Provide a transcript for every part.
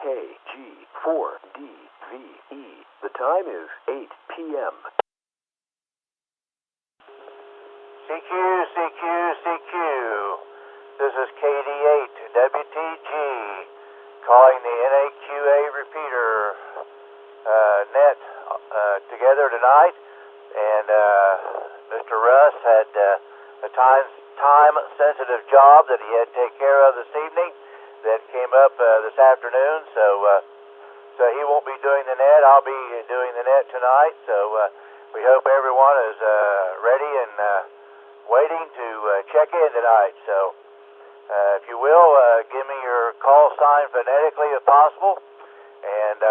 KG4DVE. The time is 8 p.m. CQ, CQ, CQ. This is KD8WTG calling the NAQA repeater net together tonight. And Mr. Russ had a time-sensitive job that he had to take care of this evening that came up this afternoon. So he won't be doing the net. I'll be doing the net tonight. So we hope everyone is ready and waiting to check in tonight. So if you will, give me your call sign phonetically if possible, and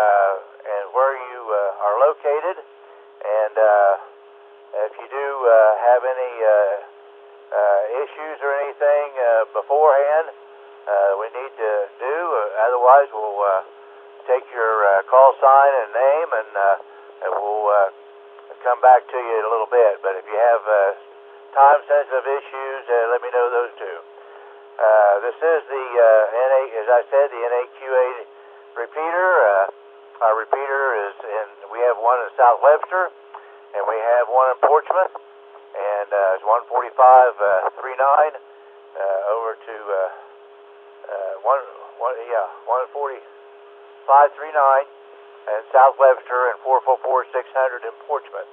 where you are located, and if you do have any issues or anything beforehand we need to do, otherwise we'll take your call sign and name, and we'll come back to you in a little bit. But if you have time-sensitive issues, let me know those too. This is the as I said, the NAQA repeater. Our repeater is we have one in South Webster, and we have one in Portsmouth, and it's 14539 over to 14539 in South Webster, and 444-600 in Portsmouth.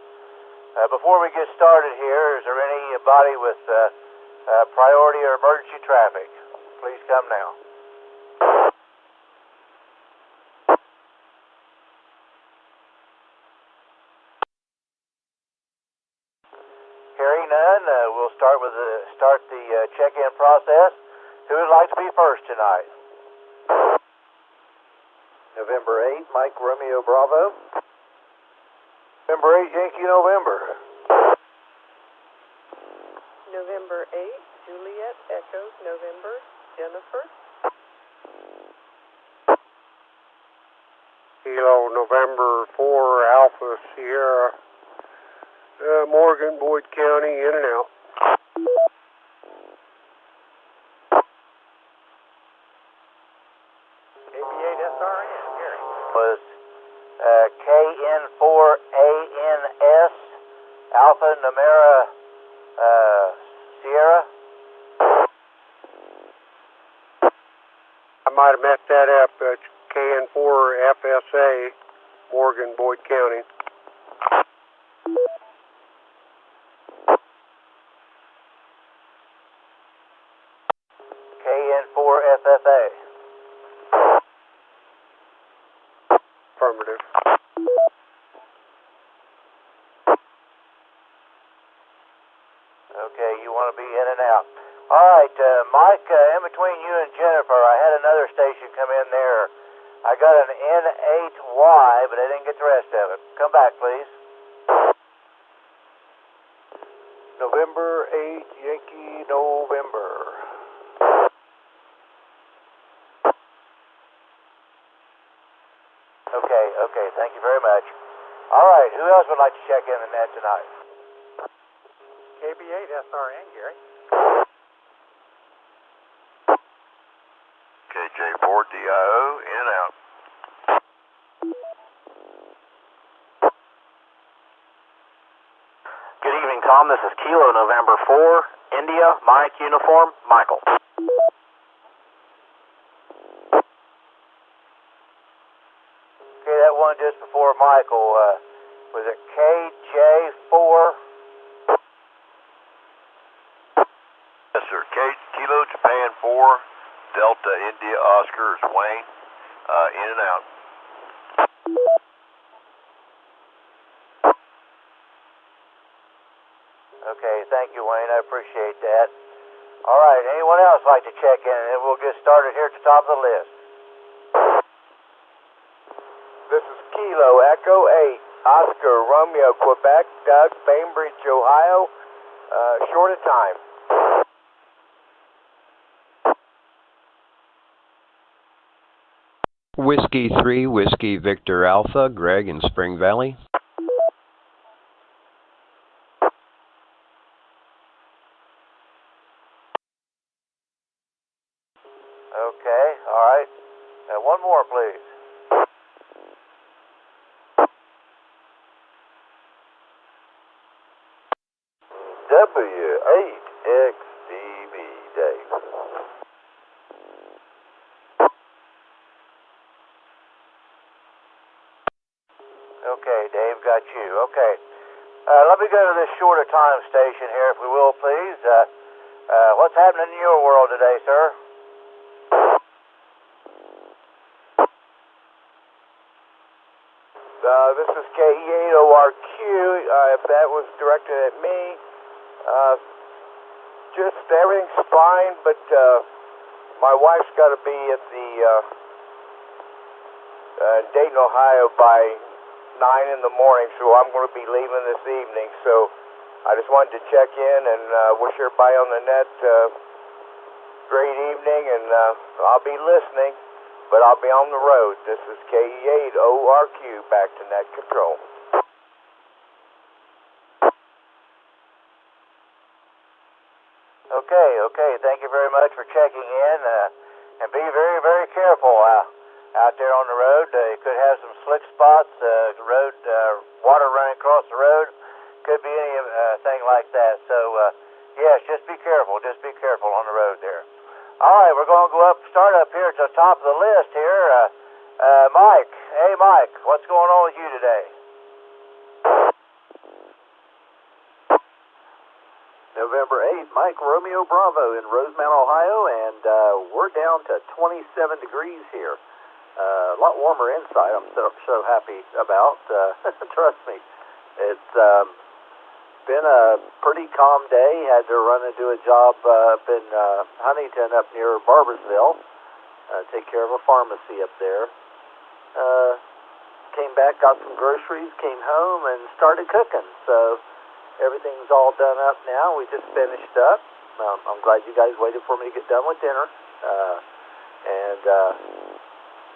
Before we get started here, is there anybody with priority or emergency traffic? Please come now. Hearing none, we'll start the check-in process. Who would like to be first tonight? November 8, Mike Romeo Bravo. November 8, Yankee November. November 8, Juliet Echo November, Jennifer. Kilo November 4, Alpha Sierra, Morgan, Boyd County, in and out. KB8SRN, Gary. Was KN4ANS, Alpha Numera Sierra. I might have messed that up. It's KN4FSA, Morgan, Boyd County. KN4FFA. Affirmative. Okay, you want to be in and out. All right, Mike, in between you and Jennifer, I had another station come in there. I got an N8Y, but I didn't get the rest of it. Come back, please. November 8, Yankee November. Okay, thank you very much. All right, who else would like to check in the net tonight? KB8SRN, Gary. KJ4DIO, in and out. Good evening, Tom. This is Kilo November 4, India, Mike Uniform, Michael. Okay, that one just before Michael, was it KJ4? Yes, sir. Kilo Japan 4, Delta India Oscar is Wayne, in and out. Okay, thank you, Wayne. I appreciate that. All right, anyone else like to check in? And we'll get started here at the top of the list. This is Kilo Echo 8, Oscar Romeo Quebec, Doug Bainbridge, Ohio. Short of time. Whiskey 3, Whiskey Victor Alpha, Greg in Spring Valley. Okay, all right. One more, please. W8XDB, Dave. Okay, Dave, got you. Okay. Let me go to this shorter time station here, if we will, please. What's happening in your world today, sir? This is KE8ORQ. If that was directed at me, just everything's fine, but my wife's got to be at the Dayton, Ohio by 9 in the morning, so I'm going to be leaving this evening. So I just wanted to check in and wish everybody on the net great evening, and I'll be listening, but I'll be on the road. This is KE8ORQ, back to net control. Okay, thank you very much for checking in, and be very, very careful out there on the road. You could have some slick spots, road, water running across the road, could be anything like that. So, yes, just be careful on the road there. All right, we're going to start up here at the top of the list here. Mike, hey Mike, what's going on with you today? November 8th, Mike Romeo Bravo in Rosemount, Ohio, and we're down to 27 degrees here. A lot warmer inside, I'm so happy about. Trust me. It's been a pretty calm day. Had to run and do a job up in Huntington up near Barbersville. Take care of a pharmacy up there. Came back, got some groceries, came home, and started cooking. So everything's all done up now. We just finished up. I'm glad you guys waited for me to get done with dinner.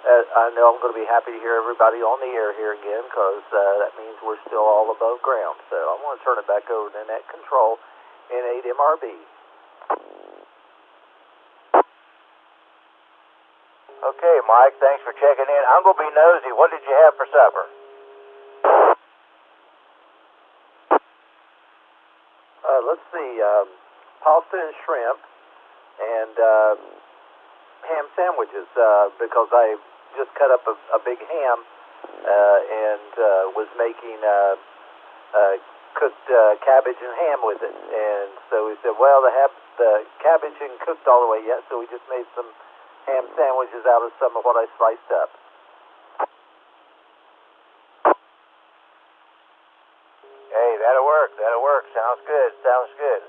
I know I'm going to be happy to hear everybody on the air here again, because that means we're still all above ground. So I'm going to turn it back over to net control in 8MRB. Okay, Mike, thanks for checking in. I'm going to be nosy. What did you have for supper? Let's see, pasta and shrimp and ham sandwiches, because I just cut up a big ham and was making cooked cabbage and ham with it. And so we said, well, the cabbage isn't cooked all the way yet, so we just made some ham sandwiches out of some of what I sliced up. Hey, that'll work. Sounds good.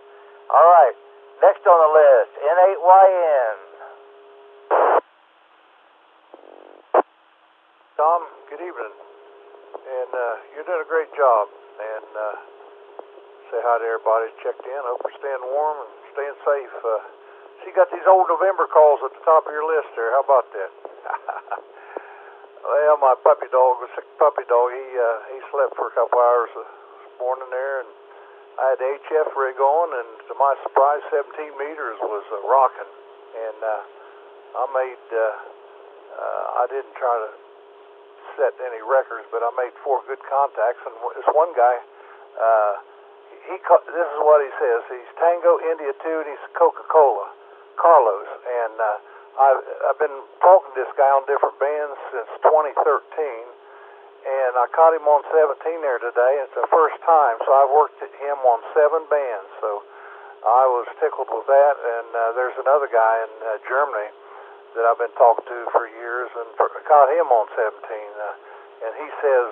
All right, next on the list, N8YN. Tom, good evening. And you're doing a great job. And say hi to everybody that checked in. Hope you're staying warm and staying safe. So you got these old November calls at the top of your list there. How about that? Well, my puppy dog, a sick puppy dog, he slept for a couple hours this morning there, and I had the HF rig on, and to my surprise, 17 meters was rocking. And I didn't try to set any records, but I made 4 good contacts. And this one guy, this is what he says. He's Tango India 2, and he's Coca-Cola, Carlos. And I've been talking to this guy on different bands since 2013, and I caught him on 17 there today. It's the first time, so I've worked at him on 7 bands. So I was tickled with that. And there's another guy in Germany that I've been talking to for years, and caught him on 17. And he says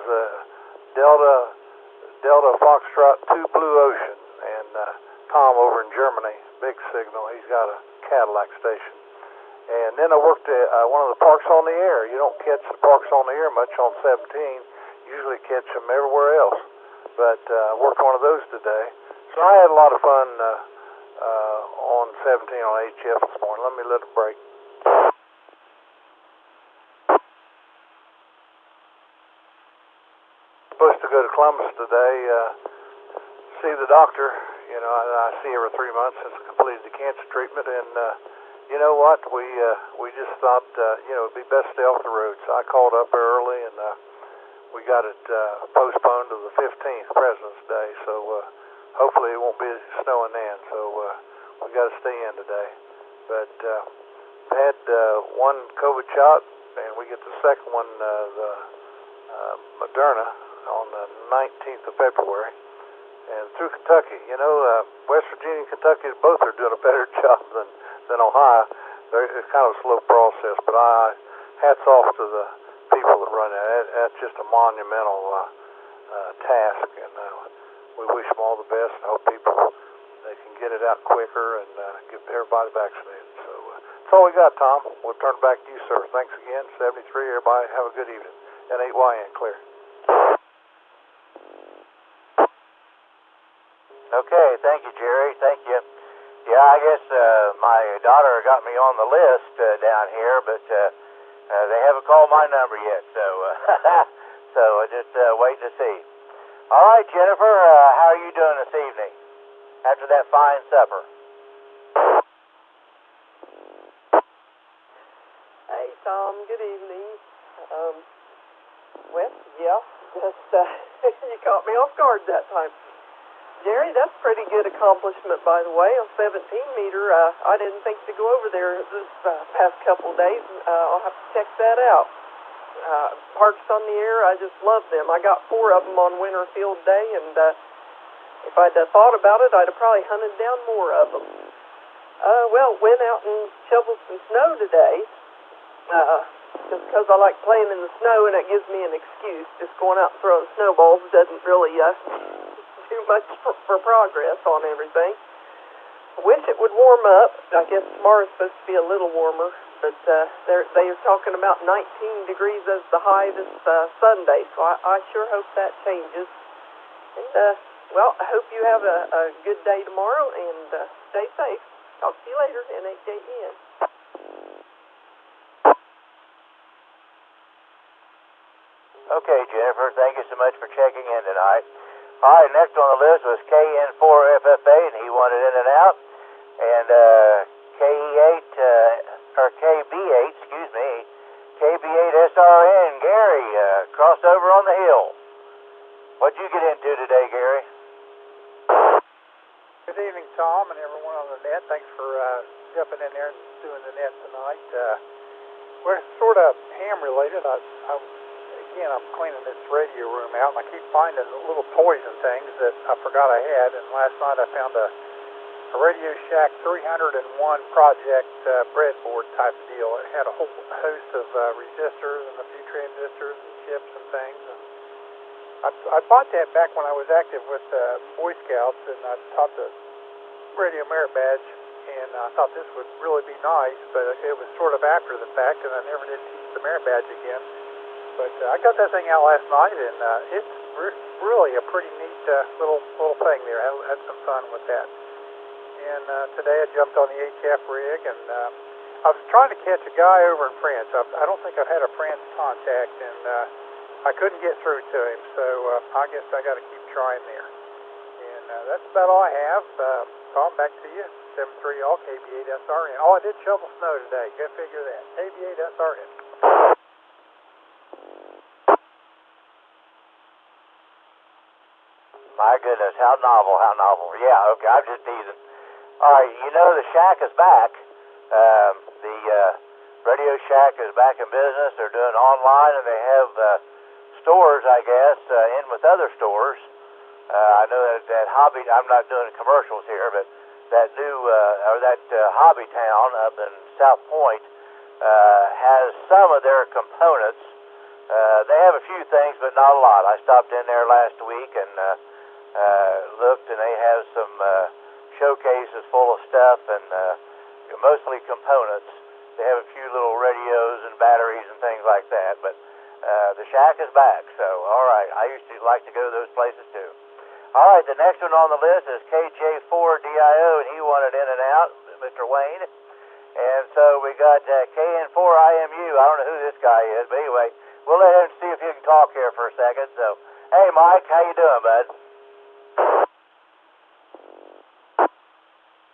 Delta Foxtrot 2 Blue Ocean. And Tom over in Germany, big signal. He's got a Cadillac station. And then I worked at one of the parks on the air. You don't catch the parks on the air much on 17. Usually catch them everywhere else. But I worked one of those today. So I had a lot of fun on 17 on HF this morning. Let me let it break. Supposed to go to Columbus today, see the doctor. You know, I see her every 3 months since I completed the cancer treatment, and you know what? We just thought, it'd be best to stay off the road. So I called up early, and we got it postponed to the 15th, President's Day. So hopefully it won't be snowing then. So we got to stay in today. But had one COVID shot, and we get the second one, the Moderna, on the 19th of February. And through Kentucky, West Virginia and Kentucky both are doing a better job than Ohio. It's kind of a slow process, but hats off to the people that run that. That's just a monumental task, and we wish them all the best. I hope they can get it out quicker and get everybody vaccinated. So that's all we got, Tom. We'll turn it back to you, sir. Thanks again. 73. Everybody have a good evening. And 8YN clear. Okay, thank you, Jerry. Thank you. Yeah, I guess my daughter got me on the list down here, but they haven't called my number yet, so so I just wait to see. All right, Jennifer, how are you doing this evening after that fine supper? Hey, Tom. Good evening. Well, yeah, just you caught me off guard that time. Jerry, that's pretty good accomplishment, by the way, on 17-meter. I didn't think to go over there this past couple of days. I'll have to check that out. Parks on the Air, I just love them. I got 4 of them on Winter Field Day, and if I'd thought about it, I'd have probably hunted down more of them. Went out and shoveled some snow today, just because I like playing in the snow, and it gives me an excuse. Just going out and throwing snowballs doesn't really do much for progress on everything. Wish it would warm up. I guess tomorrow's supposed to be a little warmer, but they are talking about 19 degrees as the high this Sunday, so I sure hope that changes. And, I hope you have a good day tomorrow, and stay safe. Talk to you later, NHJN. Okay, Jennifer, thank you so much for checking in tonight. All right, next on the list was KN4FFA, and he wanted in and out. And KB8, KB8SRN, Gary, crossover on the hill. What'd you get into today, Gary? Good evening, Tom, and everyone on the net. Thanks for jumping in there and doing the net tonight. We're sort of ham-related. I'm cleaning this radio room out, and I keep finding little toys and things that I forgot I had. And last night I found a Radio Shack 301 project breadboard type deal. It had a whole host of resistors and a few transistors and chips and things. And I bought that back when I was active with Boy Scouts, and I taught the Radio Merit Badge, and I thought this would really be nice, but it was sort of after the fact, and I never did teach the Merit Badge again. But I got that thing out last night, and it's really a pretty neat little thing there. I had some fun with that. And today I jumped on the HF rig, and I was trying to catch a guy over in France. I don't think I've had a France contact, and I couldn't get through to him, so I guess I got to keep trying there. And that's about all I have. Tom, back to you. 7-3 all KB8SRN. Oh, I did shovel snow today. Go figure that. KB8SRN. My goodness, how novel, how novel. Yeah, okay, I'm just teasing. All right, the Shack is back. The Radio Shack is back in business. They're doing online, and they have stores, I guess, in with other stores. I know that Hobby, I'm not doing commercials here, but that new, Hobby Town up in South Point has some of their components. They have a few things, but not a lot. I stopped in there last week and looked, and they have some showcases full of stuff, and mostly components. They have a few little radios and batteries and things like that, but the Shack is back, so all right. I used to like to go to those places too. All right, the next one on the list is KJ4DIO, and he wanted in and out, Mr. Wayne. And so we got KN4IMU. I don't know who this guy is, but anyway, we'll let him see if he can talk here for a second. So, hey, Mike, how you doing, bud?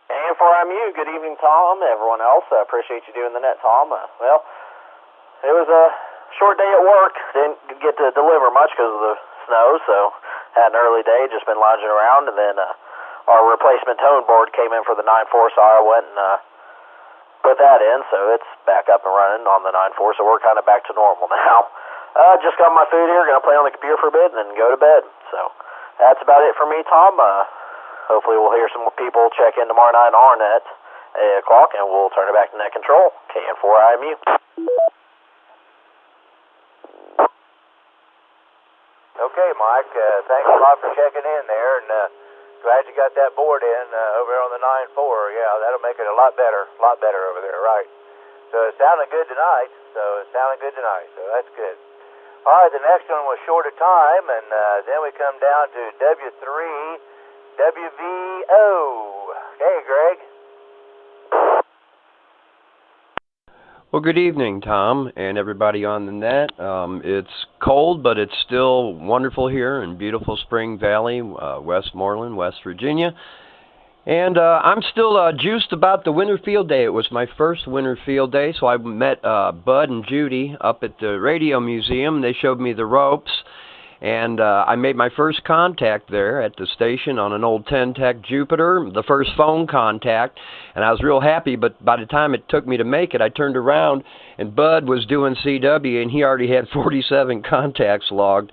KN4IMU, good evening, Tom. Everyone else, I appreciate you doing the net, Tom. It was a short day at work. Didn't get to deliver much because of the snow, so had an early day, just been lounging around, and then our replacement tone board came in for the 9.4, so I went and put that in, so it's back up and running on the 9.4, so we're kind of back to normal now. Just got my food here, going to play on the computer for a bit, and then go to bed. So that's about it for me, Tom. Hopefully we'll hear some more people check in tomorrow night on our net at 8 o'clock, and we'll turn it back to net control. KN4IMU. Okay, Mike, thanks a lot for checking in there, and glad you got that board in over there on the 9.4. Yeah, that'll make it a lot better over there, right? So it's sounding good tonight, so that's good. All right, the next one was short of time, and then we come down to W3 WVO. Okay, Greg. Well, good evening, Tom, and everybody on the net. It's cold, but it's still wonderful here in beautiful Spring Valley, Westmoreland, West Virginia. And I'm still juiced about the winter field day. It was my first winter field day, so I met Bud and Judy up at the Radio Museum. They showed me the ropes, and I made my first contact there at the station on an old 10-Tech Jupiter, the first phone contact, and I was real happy, but by the time it took me to make it, I turned around, and Bud was doing CW, and he already had 47 contacts logged.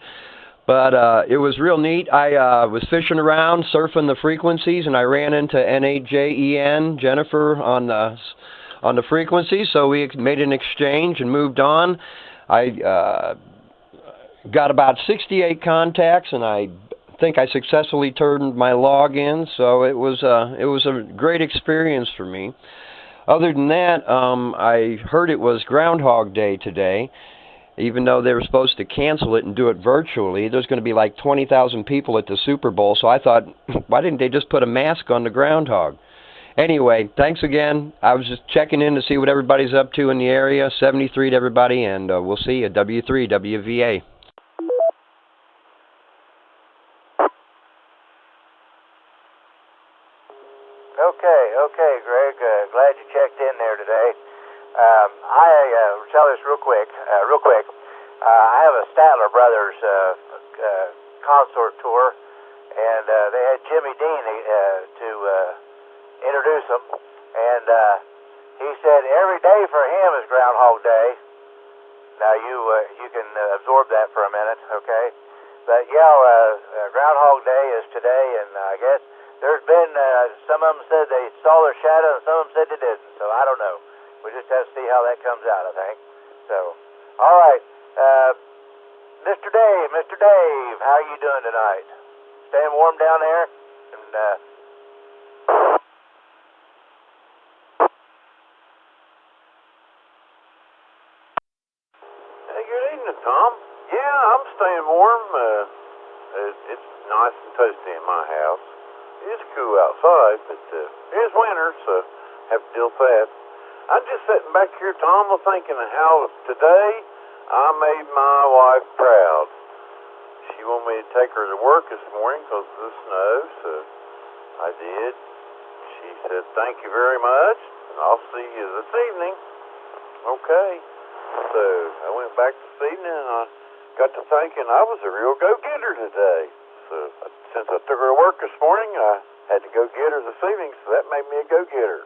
But it was real neat. I was fishing around, surfing the frequencies, and I ran into NAJEN, Jennifer, on the frequencies, so we made an exchange and moved on. I got about 68 contacts, and I think I successfully turned my log in, so it was a great experience for me. Other than that, I heard it was Groundhog Day today. Even though they were supposed to cancel it and do it virtually, there's going to be like 20,000 people at the Super Bowl, so I thought, why didn't they just put a mask on the groundhog? Anyway, thanks again. I was just checking in to see what everybody's up to in the area. 73 to everybody, and we'll see you at W3 WVA. Okay, Greg. Glad you checked in there today. I tell this real quick. I have a Statler Brothers consort tour, and they had Jimmy Dean to introduce them, and he said every day for him is Groundhog Day. Now you can absorb that for a minute, okay? But yeah, Groundhog Day is today, and I guess there's been some of them said they saw their shadow, and some of them said they didn't. So I don't know. We just have to see how that comes out, I think. So, all right. Mr. Dave, how are you doing tonight? Staying warm down there? And, Hey, good evening, Tom. Yeah, I'm staying warm. It's nice and toasty in my house. It's cool outside, but it's winter, so have to deal with that. I'm just sitting back here, Tom, thinking of how today I made my wife proud. She wanted me to take her to work this morning because of the snow, so I did. She said, thank you very much, and I'll see you this evening. Okay. So I went back this evening, and I got to thinking I was a real go-getter today. So since I took her to work this morning, I had to go get her this evening, so that made me a go-getter.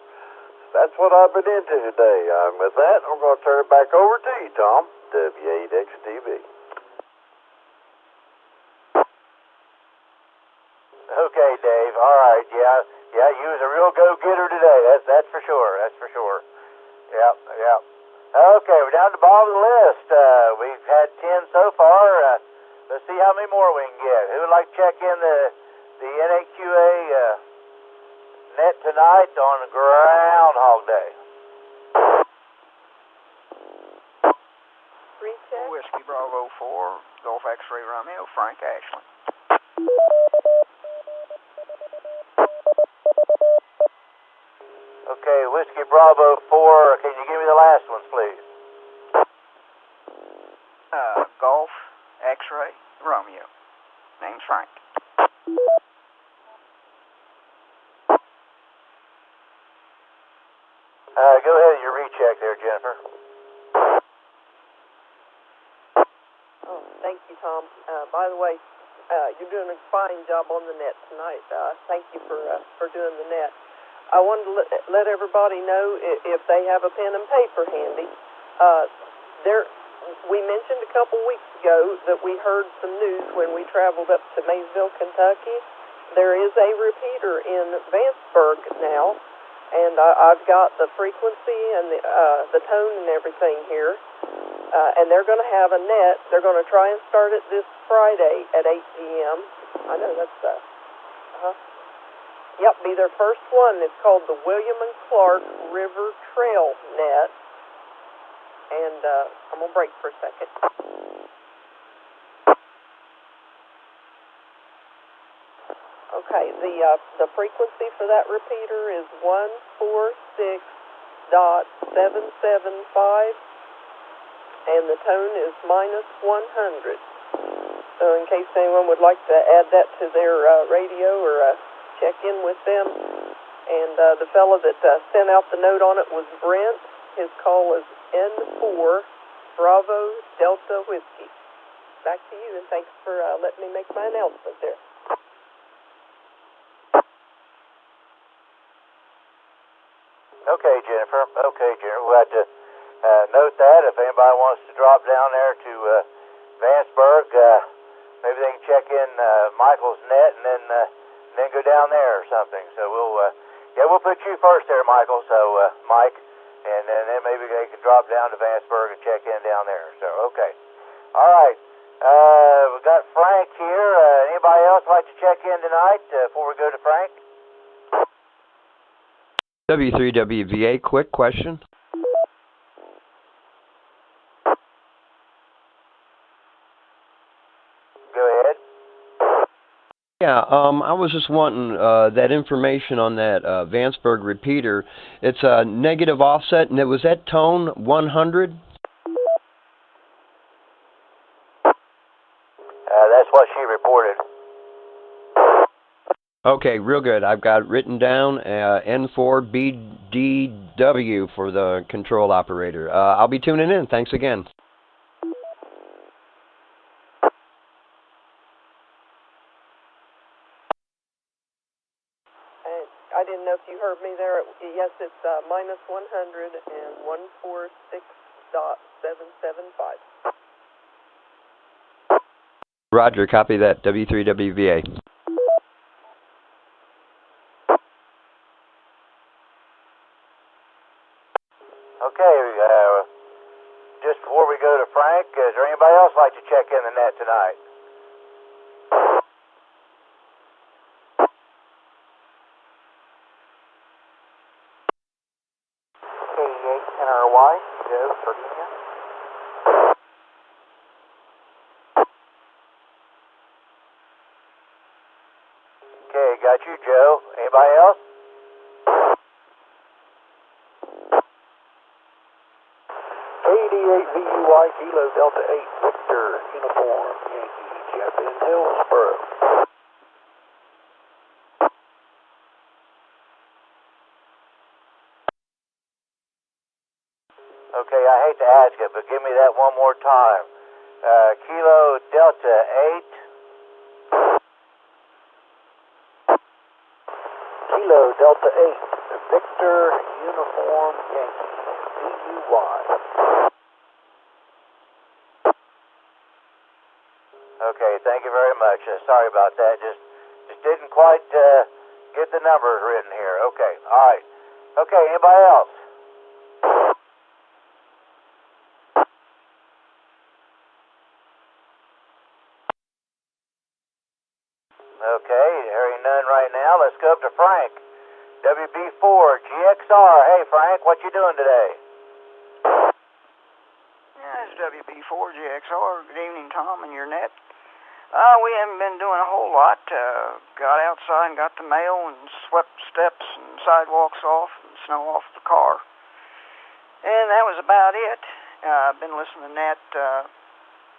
That's what I've been into today. With that, I'm going to turn it back over to you, Tom. W8XTV. Okay, Dave. All right. Yeah. You was a real go-getter today. That's for sure. Yeah. Okay, we're down to the bottom of the list. We've had 10 so far. Let's see how many more we can get. Who would like to check in the NAQA net tonight on Groundhog Day? Recheck. Whiskey Bravo 4, Golf X-Ray Romeo, Frank Ashland. Okay, Whiskey Bravo 4, can you give me the last ones, please? Golf X-Ray Romeo. Name's Frank. Go ahead with your recheck there, Jennifer. Oh, thank you, Tom. By the way, You're doing a fine job on the net tonight. Thank you for doing the net. I wanted to let everybody know if they have a pen and paper handy. We mentioned a couple weeks ago that we heard some news when we traveled up to Maysville, Kentucky. There is a repeater in Vanceburg now, and I've got the frequency and the tone and everything here. And they're going to have a net. They're going to try and start it this Friday at 8 p.m. I know that's Yep, be their first one. It's called the William and Clark River Trail Net. And I'm going to break for a second. Okay, the frequency for that repeater is 146.775, and the tone is -100. So in case anyone would like to add that to their radio or check in with them. And the fellow that sent out the note on it was Brent. His call is N4 Bravo Delta Whiskey. Back to you, and thanks for letting me make my announcement there. Okay, Jennifer. We'll have to note that. If anybody wants to drop down there to Vanceburg, maybe they can check in Michael's net and then go down there or something. So we'll put you first there, Michael. So Mike, and then maybe they can drop down to Vanceburg and check in down there. So okay, all right. We got Frank here. Anybody else like to check in tonight before we go to Frank? W3WVA, quick question. Go ahead. Yeah, I was just wanting that information on that Vanceburg repeater. It's a negative offset, and it was that tone 100? That's what she reported. Okay, real good. I've got it written down, N4BDW for the control operator. I'll be tuning in. Thanks again. I didn't know if you heard me there. Yes, it's -100 and 146.775. Roger, copy that. W3WVA. Okay, just before we go to Frank, is there anybody else like to check in the net tonight? K8 NRY, Joe, Sardinia. Okay, got you, Joe. Anybody else? KD8VUY Kilo Delta 8 Victor Uniform Yankee Jeff in Hillsboro. Okay, I hate to ask it, but give me that one more time. Kilo Delta 8. Kilo Delta 8 Victor Uniform Yankee VUY. Okay, thank you very much. Sorry about that. Just didn't quite get the numbers written here. Okay, all right. Okay, anybody else? Okay, hearing none right now. Let's go up to Frank. WB4 GXR. Hey, Frank, what you doing today? Yeah, it's WB4 GXR. Good evening, Tom, and your net. We haven't been doing a whole lot. Got outside and got the mail and swept steps and sidewalks off and snow off the car. And that was about it. I've been listening to net.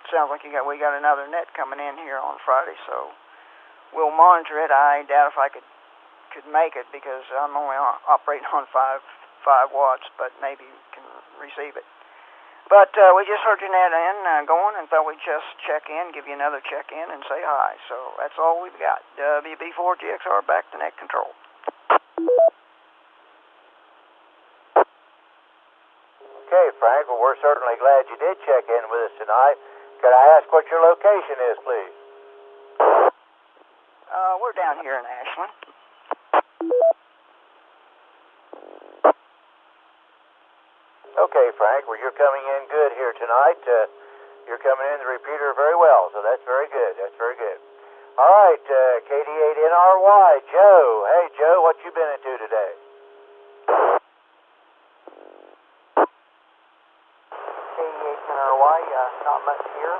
Sounds like we got another net coming in here on Friday, so we'll monitor it. I doubt if I could make it because I'm only operating on 5 watts, but maybe you can receive it. But we just heard your net in going and thought we'd just check in, give you another check-in, and say hi. So that's all we've got. WB4GXR back to net control. Okay, Frank, well, we're certainly glad you did check in with us tonight. Could I ask what your location is, please? We're down here in Ashland. Okay, Frank, well, you're coming in good here tonight. You're coming in the repeater very well, so that's very good. That's very good. All right, KD8NRY, Joe. Hey, Joe, what you been into today? KD8NRY, not much here.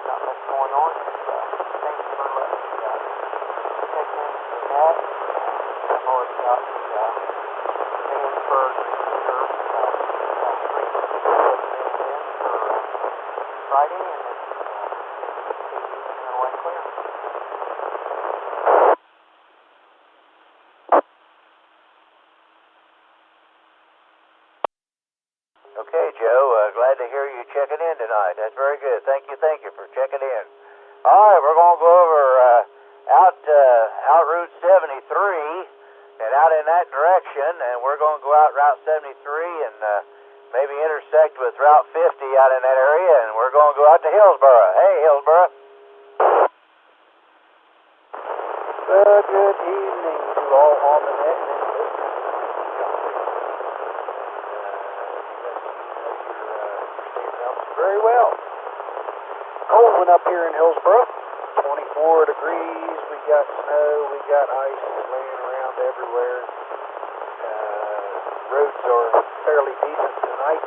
Not much going on. Thanks for letting me check in the net. I've already got the Mansburg repeater screen in for Friday, and it's KD8NRY clear. Okay, Joe, glad to hear you checking in tonight. That's very good. Thank you for checking in. All right, we're going to go over out Route 73 and out in that direction, and we're going to go out Route 73 and maybe intersect with Route 50 out in that area, and we're going to go out to Hillsboro. Hey, Hillsboro. Good evening to all on the net and very well. Cold one up here in Hillsboro. 24 degrees. We got snow. We got ice laying around everywhere. Roads are fairly decent tonight,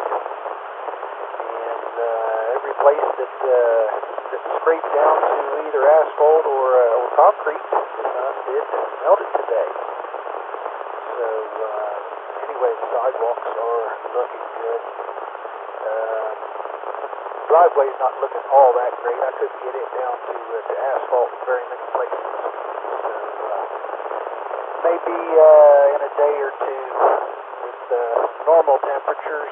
and every place that scraped down to either asphalt or concrete did melted today. So anyway, the sidewalks are looking good. Driveway's not looking all that great. I couldn't get it down to asphalt in very many places. So maybe in a day or two, with normal temperatures,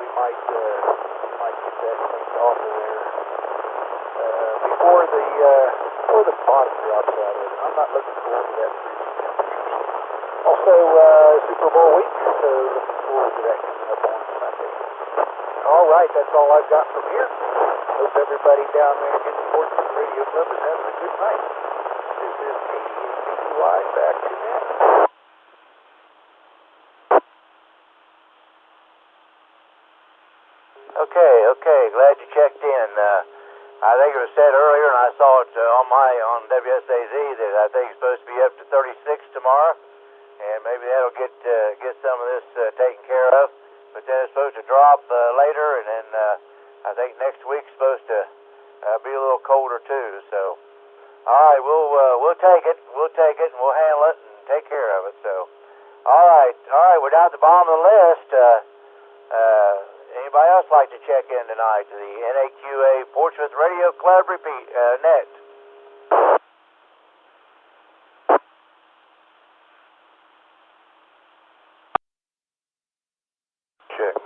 we might get that cleaned off of there before the bottom drops out of it. I'm not looking forward to that freezing temperatures. Also, Super Bowl week, so looking forward to that coming up on Sunday. All right, that's all I've got from here. Hope everybody down there in the Portsmouth Radio Club is having a good night. This is KD8NRY back to net. Okay, glad you checked in. I think it was said earlier, and I saw it on WSAZ that I think it's supposed to be up to 36 tomorrow, and maybe that'll get some of this taken care of. But then it's supposed to drop later, and then I think next week's supposed to be a little colder too. So, all right, we'll take it, and we'll handle it and take care of it. So, all right, we're down at the bottom of the list. Anybody else like to check in tonight to the NAQA Portsmouth Radio Club net? Check.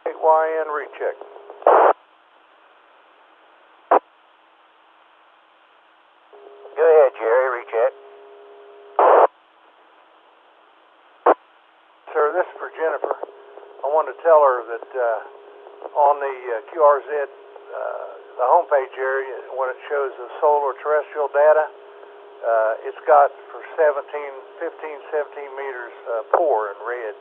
YN recheck. Go ahead, Jerry, recheck. Sir, this is for Jennifer. I wanted to tell her that on the QRZ, the homepage area, when it shows the solar terrestrial data, it's got for 15, 17 meters poor in red.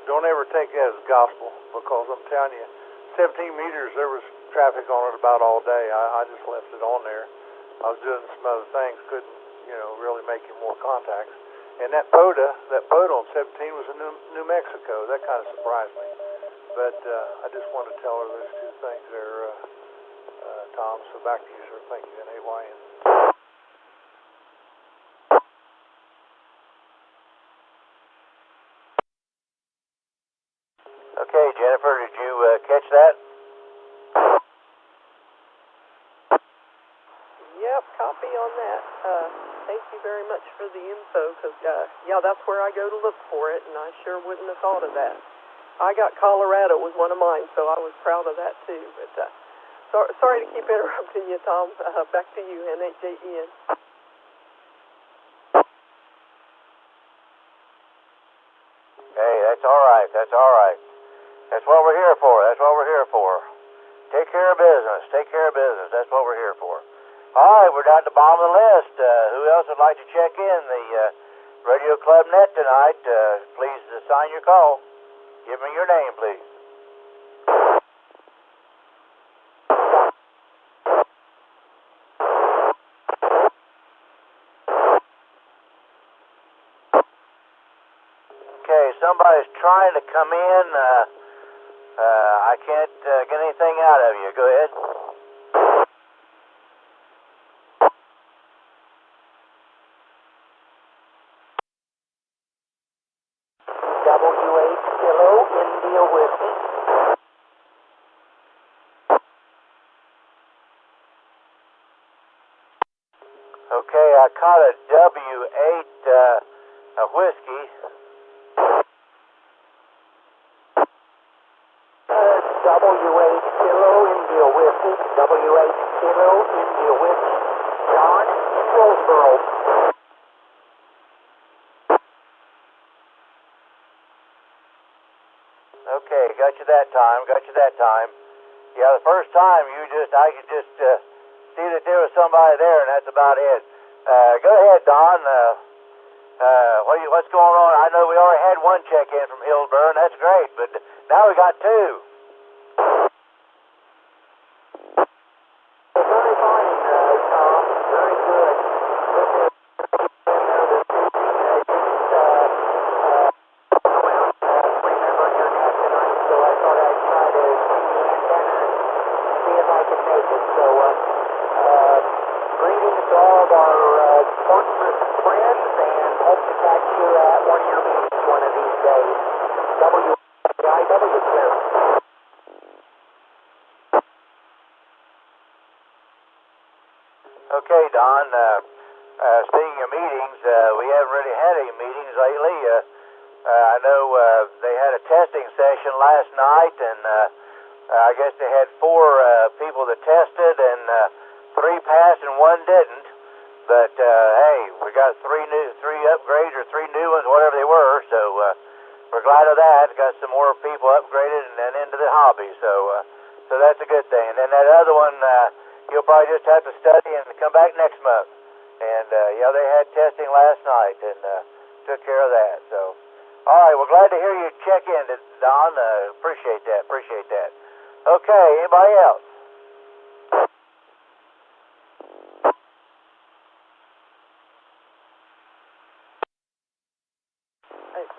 Don't ever take that as gospel, because I'm telling you, 17 meters, there was traffic on it about all day. I just left it on there. I was doing some other things, couldn't, really make any more contacts. And that POTA on 17 was in New Mexico. That kind of surprised me. But I just wanted to tell her those two things there, Tom. So back to you, sir. Thank you, NAYN. Okay, Jennifer, did you catch that? Yep, copy happy on that. Thank you very much for the info, because, yeah, that's where I go to look for it, and I sure wouldn't have thought of that. I got Colorado was one of mine, so I was proud of that, too. But sorry to keep interrupting you, Tom. Back to you, NHJEN. Hey, that's all right. That's all right. That's what we're here for. That's what we're here for. Take care of business. Take care of business. That's what we're here for. All right, we're down at the bottom of the list. Who else would like to check in the Radio Club Net tonight? Please sign your call. Give me your name, please. Okay, somebody's trying to come in. I can't get anything out of you. Go ahead. WH Kilo India Whiskey. Okay, I caught a W8 a whiskey. WH Kilo India Whiskey. WH Kilo India Whiskey. John in Hillsboro. Okay, got you that time. Got you that time. Yeah, the first time I could just see that there was somebody there, and that's about it. Go ahead, Don. What's going on? I know we already had one check-in from Hillsboro, and that's great, but now we got two. Very fine, Tom. Very good. Remember your name tonight, so I thought I'd try to see the antenna and see if I could make it. So, greetings to all of our Portsmouth friends, and hope to catch you at one of your meetings one of these days. WIW clear. Okay, Don. Speaking of meetings, we haven't really had any meetings lately. I know they had a testing session last night, and I guess they had 4 people that tested, and 3 passed and 1 didn't. But hey, we got 3 upgrades or 3 new ones, whatever they were. So we're glad of that. Got some more people upgraded and into the hobby. So that's a good thing. And then that other one, you'll probably just have to study and come back next month. And yeah, they had testing last night and took care of that. So all right, we're glad to hear you check in, Don. Appreciate that. Appreciate that. Okay, anybody else?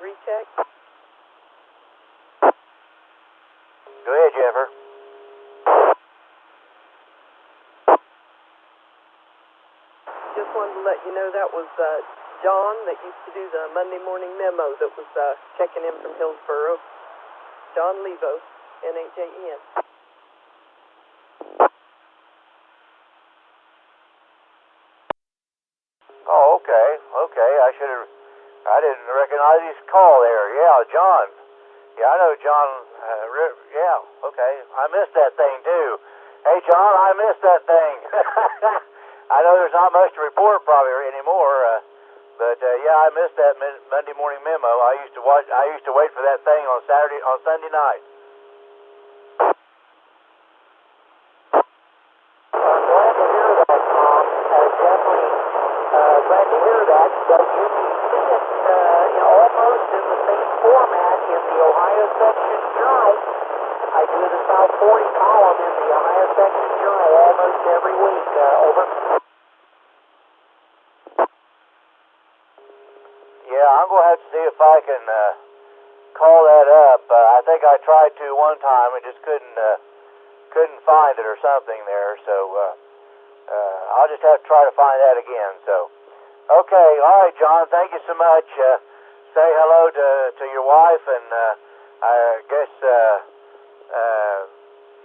Recheck. Go ahead, Jennifer. Just wanted to let you know that was John that used to do the Monday morning memo that was checking in from Hillsboro. John Levo, NHJEN. Oh, okay. I didn't recognize his call there. Yeah, John. Yeah, I know John. Yeah, okay. I missed that thing, too. Hey, John, I missed that thing. I know there's not much to report probably anymore, but yeah, I missed that Monday morning memo. I used to wait for that thing on Sunday night. I'm glad to hear that, Tom. Definitely glad to hear that. So you can see it almost in the same format in the Ohio Section Journal. I do the South 40 column in the Ohio Section Journal almost every week. Over. Yeah, I'm going to have to see if I can call that up. I think I tried to one time and just couldn't find it or something there. So I'll just have to try to find that again. So, okay, all right, John. Thank you so much. Say hello to your wife, and I guess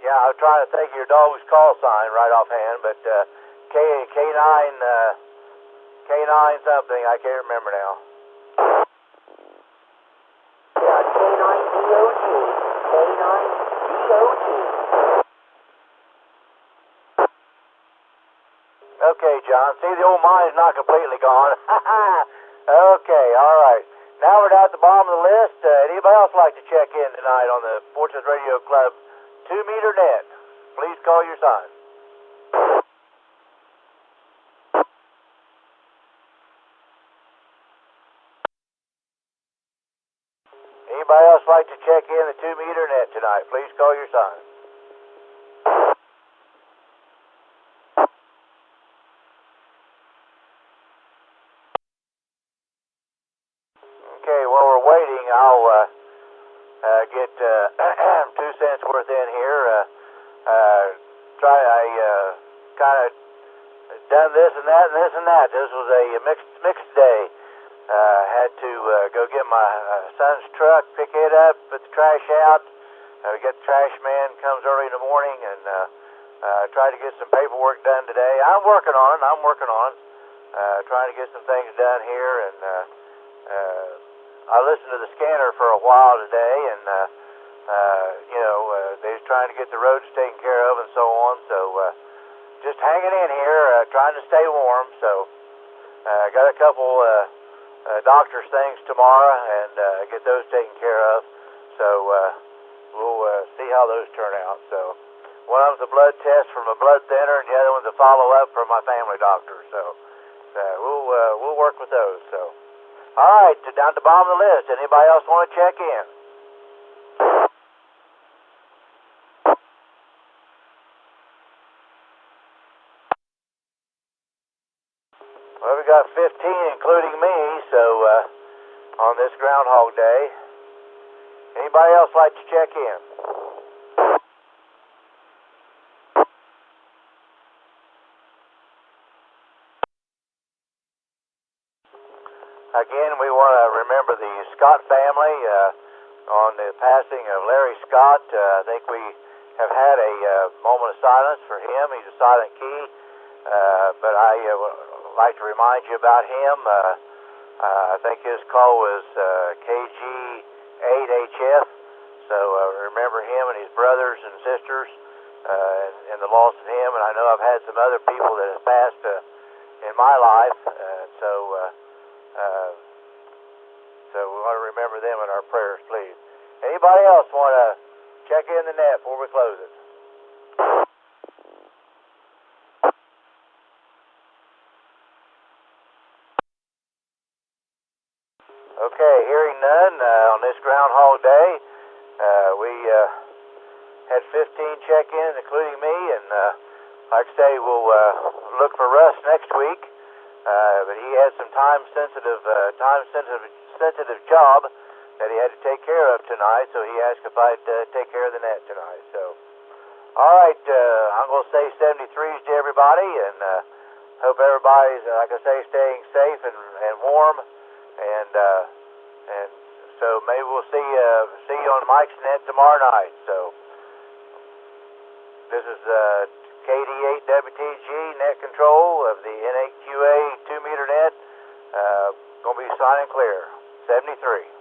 yeah, I'm trying to think of your dog's call sign right offhand, but K9 something. I can't remember now. Yeah, K9DOT. K9DOT. Okay, John. See, the old mine is not completely gone. Okay, all right. Now we're down at the bottom of the list. Anybody else like to check in tonight on the Portsmouth Radio Club 2-meter net? Please call your sign. Anybody else like to check in the 2-meter net tonight? Please call your sign. Okay, while we're waiting, I'll get 2 cents worth in here. I kind of done this and that and this and that. This was a mixed day. Had to go get my son's truck, pick it up, put the trash out. Get the trash man, comes early in the morning, and try to get some paperwork done today. I'm working on it. Trying to get some things done here, and I listened to the scanner for a while today, and they're trying to get the roads taken care of and so on. So just hanging in here, trying to stay warm. So got a couple doctor's things tomorrow, and get those taken care of. So we'll see how those turn out. So one of them's a blood test from a blood thinner, and the other one's a follow-up from my family doctor. So we'll work with those. So all right, down at the bottom of the list. Anybody else want to check in? Well, we got 15, including me, so on this Groundhog Day. Anybody else like to check in? Again, we want to remember the Scott family on the passing of Larry Scott. I think we have had a moment of silence for him. He's a silent key, but I would like to remind you about him. I think his call was KG8HF, so remember him and his brothers and sisters and the loss of him. And I know I've had some other people that have passed in my life, so we want to remember them in our prayers, please. Anybody else want to check in the net before we close it? Okay, hearing none on this Groundhog Day. We had 15 check-ins, including me, and like I say, we'll look for Russ next week. But he had some time-sensitive job that he had to take care of tonight, so he asked if I'd take care of the net tonight. So, all right, I'm going to say 73s to everybody, and hope everybody's, like I say, staying safe and warm, and so maybe we'll see you on Mike's net tomorrow night. So, this is KD8WTG net control of the NAQA 2-meter net. Going to be signing clear. 73.